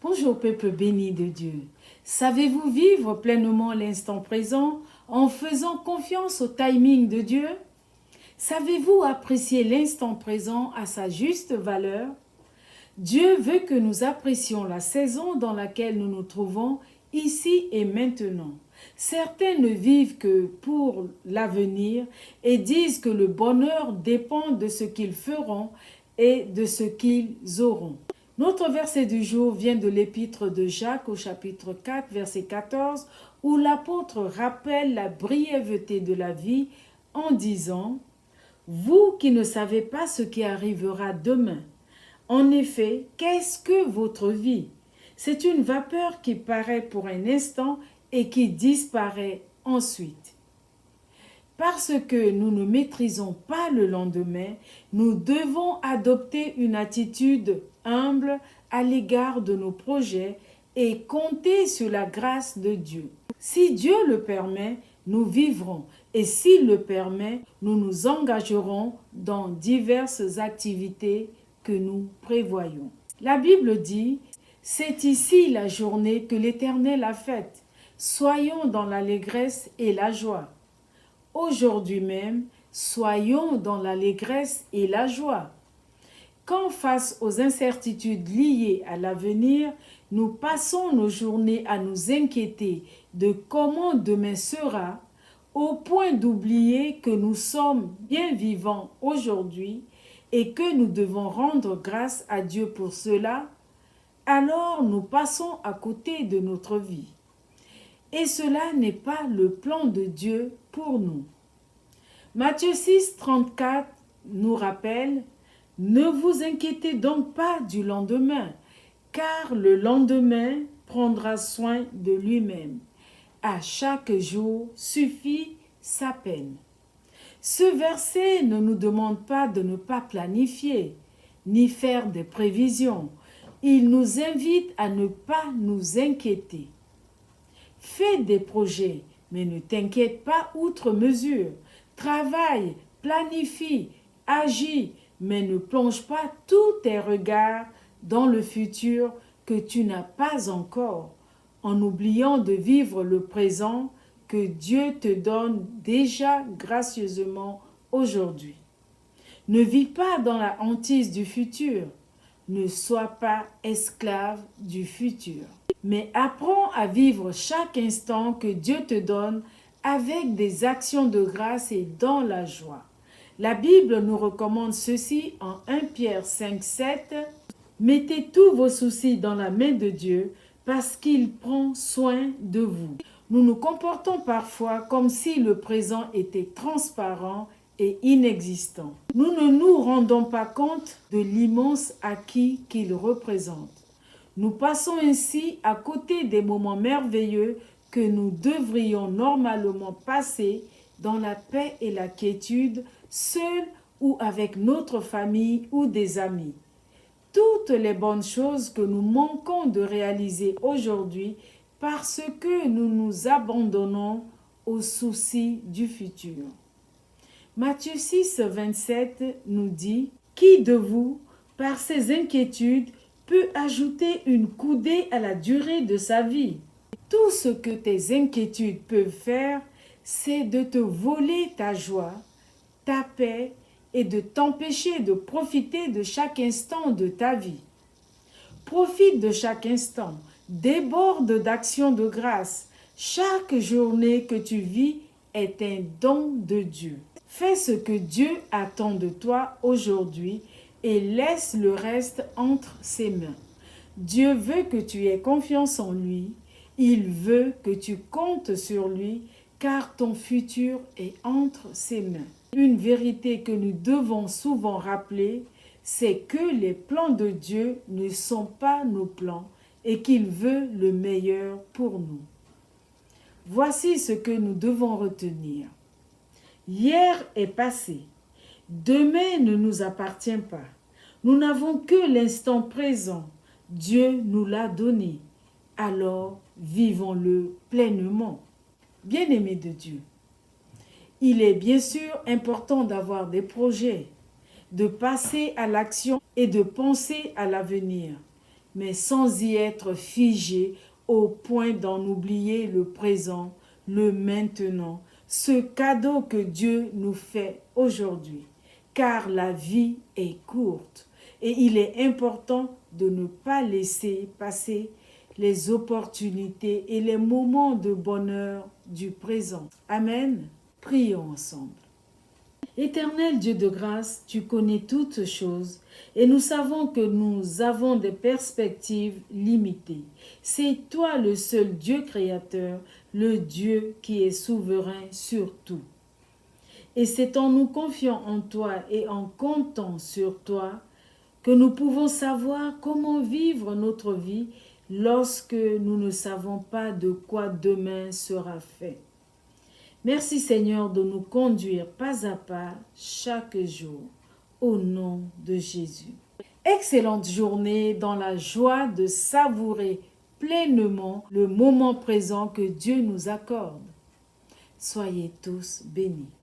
Bonjour peuple béni de Dieu. Savez-vous vivre pleinement l'instant présent en faisant confiance au timing de Dieu? Savez-vous apprécier l'instant présent à sa juste valeur? Dieu veut que nous apprécions la saison dans laquelle nous nous trouvons ici et maintenant. Certains ne vivent que pour l'avenir et disent que le bonheur dépend de ce qu'ils feront et de ce qu'ils auront. Notre verset du jour vient de l'épître de Jacques au chapitre 4, verset 14, où l'apôtre rappelle la brièveté de la vie en disant « Vous qui ne savez pas ce qui arrivera demain, en effet, qu'est-ce que votre vie? C'est une vapeur qui paraît pour un instant et qui disparaît ensuite. » Parce que nous ne maîtrisons pas le lendemain, nous devons adopter une attitude humble à l'égard de nos projets et compter sur la grâce de Dieu. Si Dieu le permet, nous vivrons et s'il le permet, nous nous engagerons dans diverses activités que nous prévoyons. La Bible dit « C'est ici la journée que l'Éternel a faite. Soyons dans l'allégresse et la joie. » Aujourd'hui même, soyons dans l'allégresse et la joie. Quand face aux incertitudes liées à l'avenir, nous passons nos journées à nous inquiéter de comment demain sera, au point d'oublier que nous sommes bien vivants aujourd'hui et que nous devons rendre grâce à Dieu pour cela, alors nous passons à côté de notre vie. Et cela n'est pas le plan de Dieu pour nous. Matthieu 6, 34 nous rappelle « Ne vous inquiétez donc pas du lendemain, car le lendemain prendra soin de lui-même. À chaque jour suffit sa peine. » Ce verset ne nous demande pas de ne pas planifier, ni faire des prévisions. Il nous invite à ne pas nous inquiéter. Fais des projets, mais ne t'inquiète pas outre mesure. Travaille, planifie, agis, mais ne plonge pas tous tes regards dans le futur que tu n'as pas encore, en oubliant de vivre le présent que Dieu te donne déjà gracieusement aujourd'hui. Ne vis pas dans la hantise du futur. Ne sois pas esclave du futur. Mais apprends à vivre chaque instant que Dieu te donne avec des actions de grâce et dans la joie. La Bible nous recommande ceci en 1 Pierre 5, 7. « Mettez tous vos soucis dans la main de Dieu parce qu'il prend soin de vous. » Nous nous comportons parfois comme si le présent était transparent et inexistant. Nous ne nous rendons pas compte de l'immense acquis qu'il représente. Nous passons ainsi à côté des moments merveilleux que nous devrions normalement passer dans la paix et la quiétude, seuls ou avec notre famille ou des amis. Toutes les bonnes choses que nous manquons de réaliser aujourd'hui parce que nous nous abandonnons aux soucis du futur. Matthieu 6, 27 nous dit « Qui de vous, par ses inquiétudes, peut ajouter une coudée à la durée de sa vie? » Tout ce que tes inquiétudes peuvent faire, c'est de te voler ta joie, ta paix et de t'empêcher de profiter de chaque instant de ta vie. Profite de chaque instant, déborde d'actions de grâce. Chaque journée que tu vis est un don de Dieu. Fais ce que Dieu attend de toi aujourd'hui et laisse le reste entre ses mains. Dieu veut que tu aies confiance en lui. Il veut que tu comptes sur lui, car ton futur est entre ses mains. Une vérité que nous devons souvent rappeler, c'est que les plans de Dieu ne sont pas nos plans et qu'il veut le meilleur pour nous. Voici ce que nous devons retenir. Hier est passé. Demain ne nous appartient pas. Nous n'avons que l'instant présent. Dieu nous l'a donné. Alors, vivons-le pleinement. Bien-aimés de Dieu, il est bien sûr important d'avoir des projets, de passer à l'action et de penser à l'avenir. mais sans y être figé au point d'en oublier le présent, le maintenant, ce cadeau que Dieu nous fait aujourd'hui. Car la vie est courte et il est important de ne pas laisser passer les opportunités et les moments de bonheur du présent. Amen. Prions ensemble. Éternel Dieu de grâce, tu connais toutes choses et nous savons que nous avons des perspectives limitées. C'est toi le seul Dieu créateur, le Dieu qui est souverain sur tout. Et c'est en nous confiant en toi et en comptant sur toi que nous pouvons savoir comment vivre notre vie lorsque nous ne savons pas de quoi demain sera fait. Merci Seigneur de nous conduire pas à pas chaque jour, au nom de Jésus. Excellente journée dans la joie de savourer pleinement le moment présent que Dieu nous accorde. Soyez tous bénis.